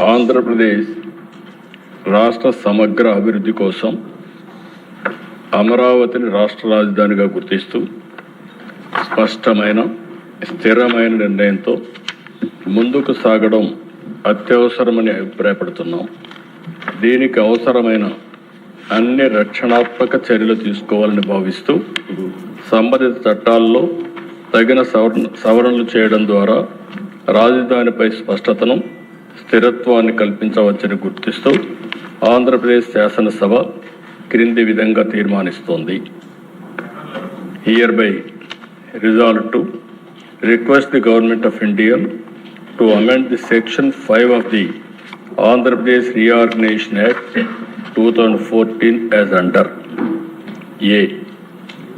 ఆంధ్రప్రదేశ్ రాష్ట్ర సమగ్ర అభివృద్ధి కోసం అమరావతిని రాష్ట్ర రాజధానిగా గుర్తిస్తూ స్పష్టమైన స్థిరమైన నిర్ణయంతో ముందుకు సాగడం అత్యవసరమని అభిప్రాయపడుతున్నాం. దీనికి అవసరమైన అన్ని రక్షణాత్మక చర్యలు తీసుకోవాలని భావిస్తూ సంబంధిత చట్టాల్లో తగిన సవరణలు చేయడం ద్వారా రాజధానిపై స్పష్టతను స్థిరత్వాన్ని కల్పించవచ్చని గుర్తిస్తూ ఆంధ్రప్రదేశ్ శాసనసభ క్రింది విధంగా తీర్మానిస్తోంది. Hereby resolved to request the Government of India to amend the Section 5 of the Andhra Pradesh Reorganization Act 2014 as under A.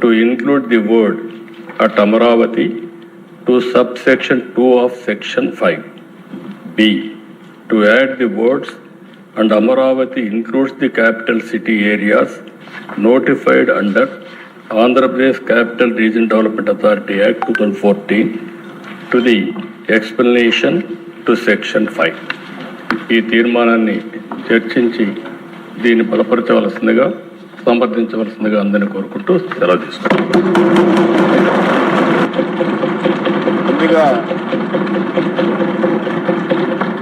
To include the word at Amaravati to subsection 2 of Section 5. B. To add the words and Amaravati includes the capital city areas notified under Andhra Pradesh Capital Region Development Authority Act 2014 to the explanation to Section 5. ఈ తీర్మానాన్ని చర్చించి దీన్ని బలపరచవలసిందిగా సంప్రదించవలసిందిగా అందరినీ కోరుకుంటూ సెలవు తీసుకుంటాం. ముందుగా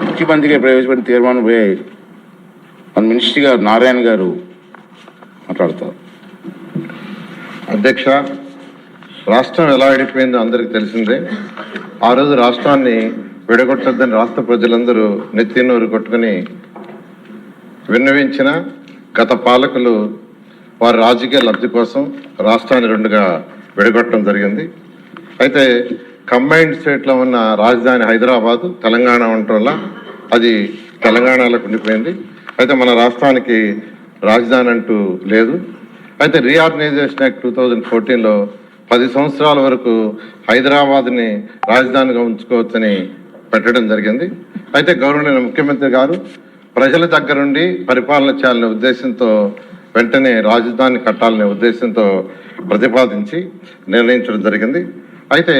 ముఖ్యమంత్రిగా ప్రవేశపెట్టిన తీర్మానంపై మన మినిస్టర్ గారు నారాయణ గారు మాట్లాడతారు. అధ్యక్ష, రాష్ట్రం ఎలా విడిపోయిందో అందరికీ తెలిసిందే. ఆ రోజు రాష్ట్రాన్ని విడగొట్టొద్దని రాష్ట్ర ప్రజలందరూ నెత్తినూరు కొట్టుకుని విన్నవించిన గత పాలకులు వారి రాజకీయ లబ్ధి కోసం రాష్ట్రాన్ని రెండుగా విడగొట్టడం జరిగింది. అయితే కంబైన్డ్ స్టేట్లో ఉన్న రాజధాని హైదరాబాదు, తెలంగాణ ఉండటం వల్ల అది తెలంగాణలోకి ఉండిపోయింది. అయితే మన రాష్ట్రానికి రాజధాని అంటూ లేదు. అయితే రీఆర్గనైజేషన్ యాక్ట్ 2014లో 10 సంవత్సరాల వరకు హైదరాబాద్ని రాజధానిగా ఉంచుకోవచ్చని పెట్టడం జరిగింది. అయితే గౌరవనీయ ముఖ్యమంత్రి గారు ప్రజల దగ్గరుండి పరిపాలన చేయాలనే ఉద్దేశంతో వెంటనే రాజధాని కట్టాలనే ఉద్దేశంతో ప్రతిపాదించి నిర్ణయించడం జరిగింది. అయితే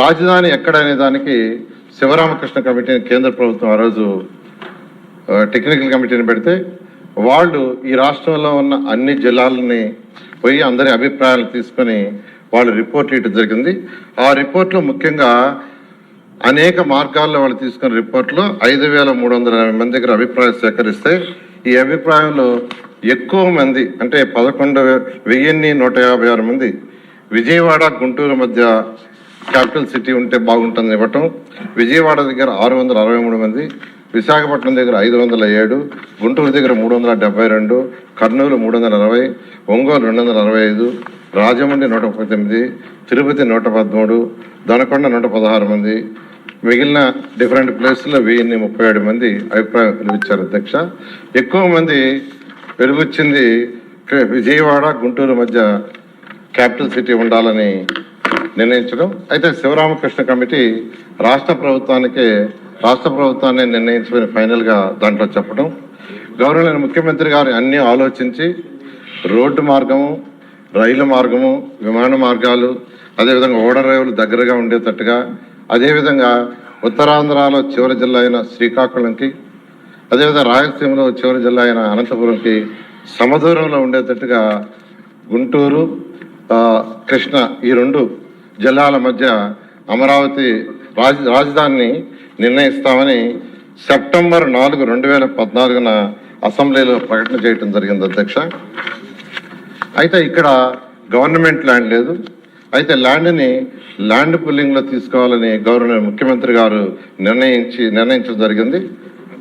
రాజధాని ఎక్కడనే దానికి శివరామకృష్ణ కమిటీని కేంద్ర ప్రభుత్వం ఆ రోజు టెక్నికల్ కమిటీని పెడితే వాళ్ళు ఈ రాష్ట్రంలో ఉన్న అన్ని జిల్లాలని పోయి అందరి అభిప్రాయాలు తీసుకొని వాళ్ళు రిపోర్ట్ ఇవ్వడం జరిగింది. ఆ రిపోర్ట్లో ముఖ్యంగా అనేక మార్గాల్లో వాళ్ళు తీసుకున్న రిపోర్ట్లో 5380 మంది దగ్గర అభిప్రాయాలు సేకరిస్తే ఈ అభిప్రాయంలో ఎక్కువ మంది అంటే 11,156 మంది విజయవాడ గుంటూరు మధ్య క్యాపిటల్ సిటీ ఉంటే బాగుంటుంది ఇవ్వటం, విజయవాడ దగ్గర 663 మంది, విశాఖపట్నం దగ్గర 507, గుంటూరు దగ్గర 372, కర్నూలు 360, ఒంగోలు 265, రాజమండ్రి 119, తిరుపతి 113, దొనకొండ 116 మంది, మిగిలిన డిఫరెంట్ ప్లేస్లో 1037 మంది అభిప్రాయం వెలివిచ్చారు. అధ్యక్ష, ఎక్కువ మంది వెలువచ్చింది విజయవాడ గుంటూరు మధ్య క్యాపిటల్ సిటీ ఉండాలని నిర్ణయించడం. అయితే శివరామకృష్ణ కమిటీ రాష్ట్ర ప్రభుత్వాన్ని నిర్ణయించుకుని ఫైనల్గా దాంట్లో చెప్పడం, గౌరవనీయ ముఖ్యమంత్రి గారు అన్నీ ఆలోచించి రోడ్డు మార్గము, రైలు మార్గము, విమాన మార్గాలు, అదేవిధంగా ఓడరేవులు దగ్గరగా ఉండేటట్టుగా, అదేవిధంగా ఉత్తరాంధ్రలో చివరి జిల్లా అయిన శ్రీకాకుళంకి, అదేవిధంగా రాయలసీమలో చివరి జిల్లా అయిన అనంతపురంకి సమదూరంలో ఉండేటట్టుగా గుంటూరు, కృష్ణ ఈ 2 జిల్లాల మధ్య అమరావతి రాజధానిని నిర్ణయిస్తామని సెప్టెంబర్ 4, 2014 అసెంబ్లీలో ప్రకటన చేయడం జరిగింది. అధ్యక్ష, అయితే ఇక్కడ గవర్నమెంట్ ల్యాండ్ లేదు. అయితే ల్యాండ్ పుల్లింగ్లో తీసుకోవాలని గవర్నర్ ముఖ్యమంత్రి గారు నిర్ణయించడం జరిగింది.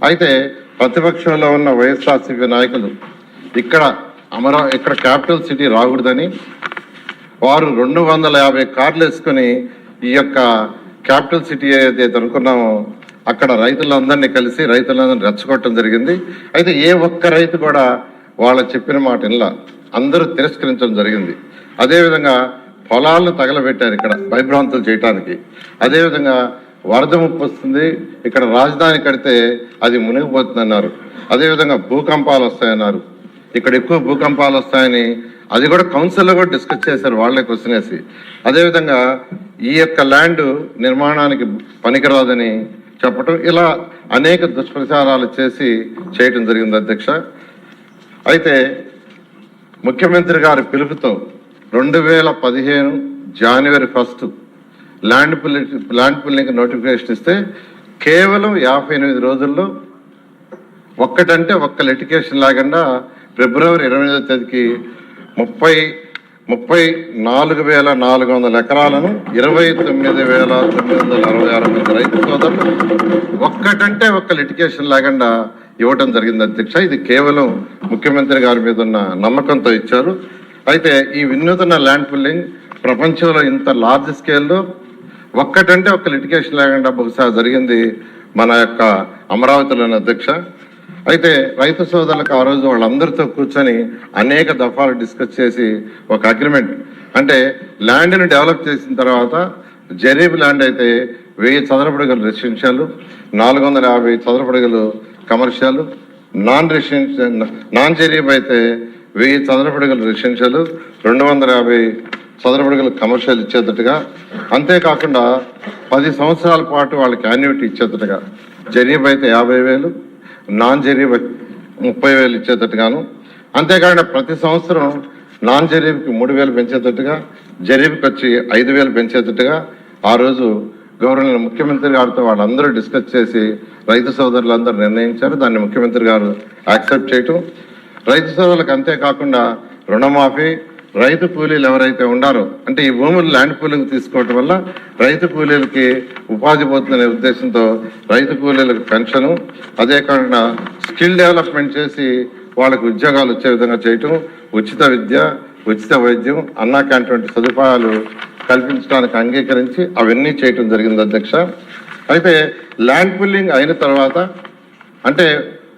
అయితే ప్రతిపక్షంలో ఉన్న వైఎస్ఆర్సీపీ నాయకులు ఇక్కడ క్యాపిటల్ సిటీ రాకూడదని వారు 250 కార్లు వేసుకొని ఈ యొక్క క్యాపిటల్ సిటీ ఏదైతే అనుకున్నామో అక్కడ రైతులందరినీ కలిసి రైతులందరినీ రెచ్చగొట్టడం జరిగింది. అయితే ఏ ఒక్క రైతు కూడా వాళ్ళ చెప్పిన మాట ఇలా అందరూ తిరస్కరించడం జరిగింది. అదేవిధంగా పొలాలను తగలబెట్టారు ఇక్కడ భయభ్రాంతులు చేయటానికి. అదేవిధంగా వరద ముప్పు వస్తుంది, ఇక్కడ రాజధాని కడితే అది మునిగిపోతుంది అన్నారు. అదేవిధంగా భూకంపాలు వస్తాయన్నారు. ఇక్కడ ఎక్కువ భూకంపాలు వస్తాయని అది కూడా కౌన్సిల్లో కూడా డిస్కస్ చేశారు వాళ్ళే క్వశ్చన్ వేసి. అదేవిధంగా ఈ యొక్క ల్యాండ్ నిర్మాణానికి పనికిరాదని చెప్పటం, ఇలా అనేక దుష్ప్రచారాలు చేయటం జరిగింది అధ్యక్ష. అయితే ముఖ్యమంత్రి గారి పిలుపుతో 2015 జనవరి 1 ల్యాండ్ పుల్లింగ్ నోటిఫికేషన్ ఇస్తే కేవలం 58 రోజుల్లో ఒక్కటంటే ఒక్క లిటిగేషన్ లేకుండా ఫిబ్రవరి 28వ తేదీకి 34,400 ఎకరాలను 29,966 మంది రైతు సోదరులు ఒక్కటంటే ఒక్క లిటిగేషన్ లేకుండా ఇవ్వటం జరిగింది అధ్యక్ష. ఇది కేవలం ముఖ్యమంత్రి గారి మీద ఉన్న నమ్మకంతో ఇచ్చారు. అయితే ఈ వినూతన ల్యాండ్ పుల్లింగ్ ప్రపంచంలో ఇంత లార్జ్ స్కేల్లో ఒక్కటంటే ఒక్క లిటిగేషన్ లేకుండా బహుశా జరిగింది మన యొక్క అమరావతిలోని అధ్యక్ష. అయితే రైతు సోదరులకు ఆ రోజు వాళ్ళందరితో కూర్చొని అనేక దఫాలు డిస్కస్ చేసి ఒక అగ్రిమెంట్, అంటే ల్యాండ్ని డెవలప్ చేసిన తర్వాత జరీబ్ ల్యాండ్ అయితే 1000 చదరపు అడుగులు రెసిడెన్షియల్, 450 చదరపు అడుగులు కమర్షియల్, నాన్ జరీబ్ అయితే 1000 చదరపు అడుగులు రెసిడెన్షియల్, 250 చదరపు అడుగులు కమర్షియల్ ఇచ్చేటట్టుగా, అంతేకాకుండా 10 సంవత్సరాల పాటు వాళ్ళకి యాన్యుటీ ఇచ్చేటట్టుగా, జరీబ్ అయితే 50,000, నాన్ జరీబ్ 30,000 ఇచ్చేటట్టుగాను, అంతేకాకుండా ప్రతి సంవత్సరం నాన్ జరీబ్కి 3,000 పెంచేటట్టుగా, జరీబ్కి వచ్చి 5,000 పెంచేటట్టుగా ఆ రోజు గవర్నర్ ముఖ్యమంత్రి గారితో వాళ్ళందరూ డిస్కస్ చేసి రైతు సోదరులందరూ నిర్ణయించారు. దాన్ని ముఖ్యమంత్రి గారు యాక్సెప్ట్ చేయటం, రైతు సోదరులకు అంతేకాకుండా రుణమాఫీ, రైతు కూలీలు ఎవరైతే ఉండారో, అంటే ఈ భూములు ల్యాండ్ పూలింగ్ తీసుకోవటం వల్ల రైతు కూలీలకి ఉపాధి పోతుందనే ఉద్దేశంతో రైతు కూలీలకు పెన్షను, అదే కాకుండా స్కిల్ డెవలప్మెంట్ చేసి వాళ్ళకు ఉద్యోగాలు వచ్చే విధంగా చేయటం, ఉచిత విద్య, ఉచిత వైద్యం, అన్నా క్యాంటీన్ వంటి సదుపాయాలు కల్పించడానికి అంగీకరించి అవన్నీ చేయటం జరిగింది అధ్యక్ష. అయితే ల్యాండ్ పుల్లింగ్ అయిన తర్వాత, అంటే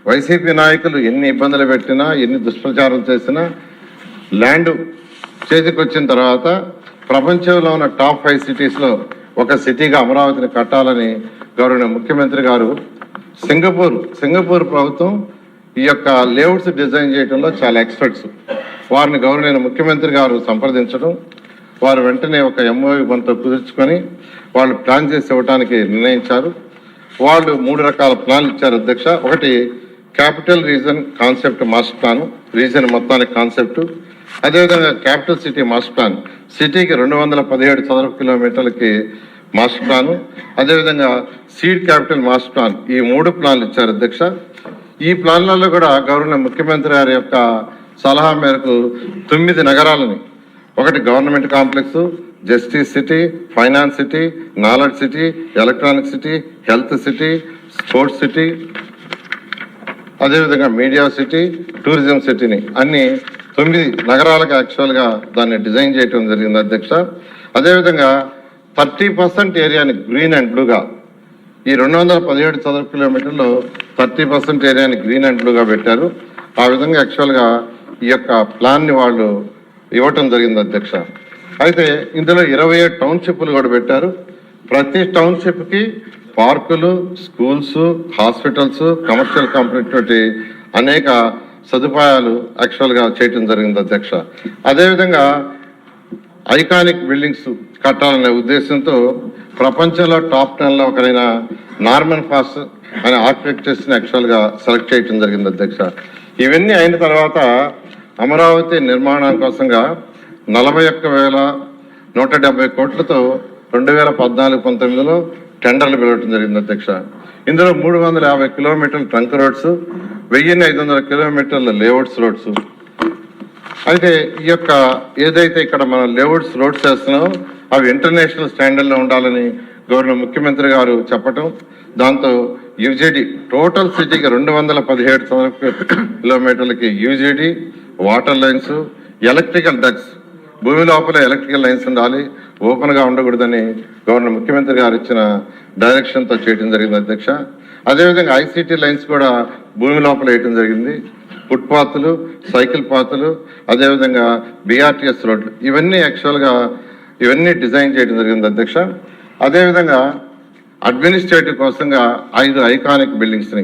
వైసీపీ నాయకులు ఎన్ని ఇబ్బందులు పెట్టినా, ఎన్ని దుష్ప్రచారం చేసినా, ల్యాండ్ చేతికి వచ్చిన తర్వాత ప్రపంచంలో ఉన్న టాప్ 5 సిటీస్లో ఒక సిటీగా అమరావతిని కట్టాలని గౌరవ ముఖ్యమంత్రి గారు సింగపూర్ ప్రభుత్వం ఈ యొక్క లేఅవుట్స్ డిజైన్ చేయడంలో చాలా ఎక్స్పర్ట్స్, వారిని గౌరవ ముఖ్యమంత్రి గారు సంప్రదించడం, వారు వెంటనే ఒక ఎంఓయూ మనతో కుదుర్చుకొని వాళ్ళు ప్లాన్ చేసి ఇవ్వడానికి నిర్ణయించారు. వాళ్ళు 3 రకాల ప్లాన్లు ఇచ్చారు అధ్యక్ష. ఒకటి capital region concept master plan, reason మొత్తానికి కాన్సెప్ట్, అదేవిధంగా క్యాపిటల్ సిటీ మాస్టర్ ప్లాన్, సిటీకి 217 చదరపు కిలోమీటర్లకి మాస్టర్ ప్లాను, అదేవిధంగా సీడ్ క్యాపిటల్ మాస్టర్ ప్లాన్, ఈ 3 ప్లాన్లు ఇచ్చారు అధ్యక్ష. ఈ ప్లాన్లలో కూడా గవర్నర్ ముఖ్యమంత్రి గారి యొక్క సలహా మేరకు 9 నగరాలని, ఒకటి government complex, justice city, finance city, knowledge city, electronic city, health city, sports city, అదేవిధంగా మీడియా సిటీ, టూరిజం సిటీని అన్ని 9 నగరాలకు యాక్చువల్గా దాన్ని డిజైన్ చేయడం జరిగింది అధ్యక్ష. అదేవిధంగా 30% ఏరియాని గ్రీన్ అండ్ బ్లూగా, ఈ 217 చదరపు కిలోమీటర్లో 30% ఏరియాని గ్రీన్ అండ్ బ్లూగా పెట్టారు. ఆ విధంగా యాక్చువల్గా ఈ యొక్క ప్లాన్ని వాళ్ళు ఇవ్వటం జరిగింది అధ్యక్ష. అయితే ఇందులో 27 టౌన్షిప్లు కూడా పెట్టారు. ప్రతి టౌన్షిప్కి పార్కులు, స్కూల్స్, హాస్పిటల్స్, కమర్షియల్ కంపెనీ తోటి అనేక సదుపాయాలు యాక్చువల్గా చేయటం జరిగింది అధ్యక్ష. అదేవిధంగా ఐకానిక్ బిల్డింగ్స్ కట్టాలనే ఉద్దేశంతో ప్రపంచంలో టాప్ 10లో ఒకరైన నార్మన్ ఫాస్ అనే ఆర్కిటెక్చర్స్ని యాక్చువల్గా సెలెక్ట్ చేయటం జరిగింది అధ్యక్ష. ఇవన్నీ అయిన తర్వాత అమరావతి నిర్మాణం కోసంగా 41,170 కోట్లతో 2014-19లో టెండర్లు పిలవటం జరిగింది అధ్యక్ష. ఇందులో 350 కిలోమీటర్ల ట్రంక్ రోడ్స్, 1,500 కిలోమీటర్ల లేఅవుట్స్ రోడ్స్. అయితే ఈ యొక్క ఏదైతే ఇక్కడ మనం లేఅవుట్స్ రోడ్స్ వేస్తున్నామో అవి ఇంటర్నేషనల్ స్టాండర్డ్లో ఉండాలని గవర్నర్ ముఖ్యమంత్రి గారు చెప్పటం, దాంతో యూజీడీ టోటల్ సిటీకి 217 చదరపు కిలోమీటర్లకి UGD, water lines, electrical ducts, భూమి లోపల ఎలక్ట్రికల్ లైన్స్ ఉండాలి, ఓపెన్గా ఉండకూడదని గవర్నర్ ముఖ్యమంత్రి గారు ఇచ్చిన డైరెక్షన్తో చేయడం జరిగింది అధ్యక్ష. అదేవిధంగా ఐసీటీ లైన్స్ కూడా భూమి లోపల వేయటం జరిగింది, ఫుట్పాత్లు, సైకిల్ పాత్లు, అదేవిధంగా బీఆర్టీఎస్ రోడ్లు, ఇవన్నీ యాక్చువల్గా ఇవన్నీ డిజైన్ చేయడం జరిగింది అధ్యక్ష. అదేవిధంగా అడ్మినిస్ట్రేటివ్ కోసంగా 5 ఐకానిక్ బిల్డింగ్స్ని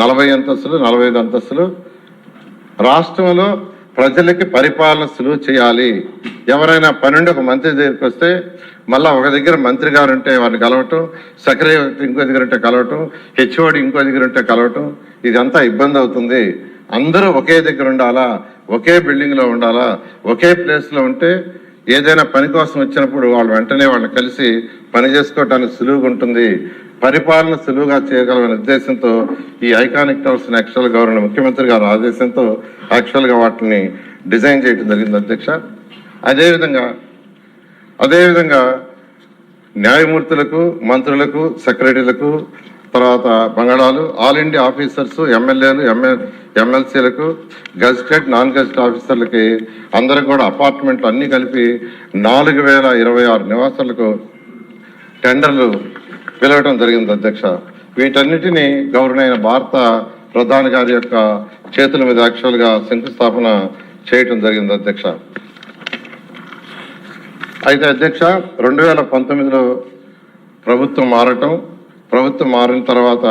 40 అంతస్తులు, 45 అంతస్తులు రాష్ట్రంలో ప్రజలకి పరిపాలన సులువు చేయాలి. ఎవరైనా పన్నెండు ఒక మంత్రి దగ్గరికి వస్తే మళ్ళీ ఒక దగ్గర మంత్రి గారు ఉంటే వారిని కలవటం, సెక్రటరీ ఇంకో దగ్గర ఉంటే కలవటం, హెచ్ఓడి ఇంకో దగ్గర ఉంటే కలవటం, ఇదంతా ఇబ్బంది అవుతుంది. అందరూ ఒకే దగ్గర ఉండాలా, ఒకే బిల్డింగ్లో ఉండాలా, ఒకే ప్లేస్లో ఉంటే ఏదైనా పని కోసం వచ్చినప్పుడు వాళ్ళు వెంటనే వాళ్ళని కలిసి పని చేసుకోవడానికి సులువుగా ఉంటుంది, పరిపాలన సులువుగా చేయగలమనే ఉద్దేశంతో ఈ ఐకానిక్ టవర్స్ యాక్చువల్ గవర్నర్ ముఖ్యమంత్రి గారి ఆదేశంతో యాక్చువల్గా వాటిని డిజైన్ చేయడం జరిగింది అధ్యక్ష. అదేవిధంగా న్యాయమూర్తులకు, మంత్రులకు, సెక్రటరీలకు, తర్వాత బంగాళాలు, ఆల్ ఇండియా ఆఫీసర్స్, ఎమ్మెల్యేలు, ఎమ్మెల్సీలకు, గజిటెడ్, నాన్ గజిటెడ్ ఆఫీసర్లకి అందరికి కూడా అపార్ట్మెంట్లు అన్నీ కలిపి 4026 నివాసాలకు టెండర్లు పిలవటం జరిగింది అధ్యక్ష. వీటన్నిటినీ గౌరవనీయ భారత ప్రధాని గారి యొక్క చేతుల మీద యాక్చువల్గా శంకుస్థాపన చేయటం జరిగింది అధ్యక్ష. అయితే అధ్యక్ష 2019లో ప్రభుత్వం మారిన తర్వాత